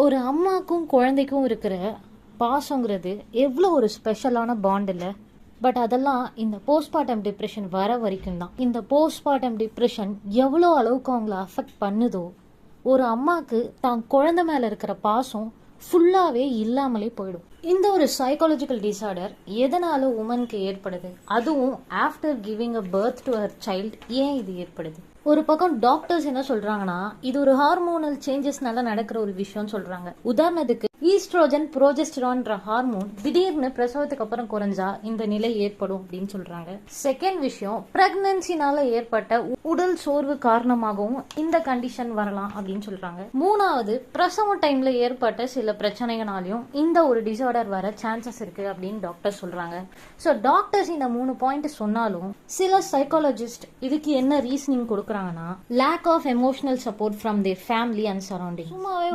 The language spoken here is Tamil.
ஒரு அம்மாக்கும் குழந்தைக்கும் இருக்கிற பாசங்கிறது எவ்வளோ ஒரு ஸ்பெஷலான பாண்ட் இல்லை. பட் அதெல்லாம் இந்த போஸ்ட்மார்ட்டம் டிப்ரெஷன் வர வரைக்கும் தான். இந்த போஸ்ட்மார்ட்டம் டிப்ரெஷன் எவ்வளோ அளவுக்கு அவங்கள அஃபெக்ட் பண்ணுதோ, ஒரு அம்மாவுக்கு தான் குழந்தை மேலே இருக்கிற பாசம் ஃபுல்லாகவே இல்லாமலே போயிடும். இந்த ஒரு சைக்காலஜிக்கல் டிசார்டர் எதனால உமனுக்கு ஏற்படுது, அதுவும் after giving a birth to her child ஏன் இது ஏற்படுது? ஒரு பக்கம் டாக்டர்ஸ் என்ன சொல்றாங்கன்னா, இது ஒரு ஹார்மோனல் சேஞ்சஸ்னால நடக்கிற ஒரு விஷயம் சொல்றாங்க. உதாரணத்துக்கு ஈஸ்ட்ரோஜன் புரோஜெஸ்டரான்ற ஹார்மோன் திடீர்னு பிரசவத்துக்கு அப்புறம் குறைஞ்சா இந்த நிலை ஏற்படும் அப்படின்னு சொல்றாங்க. செகண்ட் விஷயம், பிரெக்னன்சினால ஏற்பட்ட உடல் சோர்வு காரணமாகவும் இந்த கண்டிஷன் வரலாம் அப்படின்னு சொல்றாங்க. மூணாவது, பிரசவ டைம்ல ஏற்பட்ட சில பிரச்சனைகளாலையும் இந்த ஒரு டிசார்டர் வர சான்சஸ் இருக்கு அப்படின்னு டாக்டர் சொல்றாங்க. ஸோ டாக்டர்ஸ் இந்த 3 பாயிண்ட் சொன்னாலும் சில சைக்காலஜிஸ்ட் இதுக்கு என்ன ரீசனிங் கொடுக்குறாங்கன்னா, lack of emotional support from their family and surrounding. சும்மாவே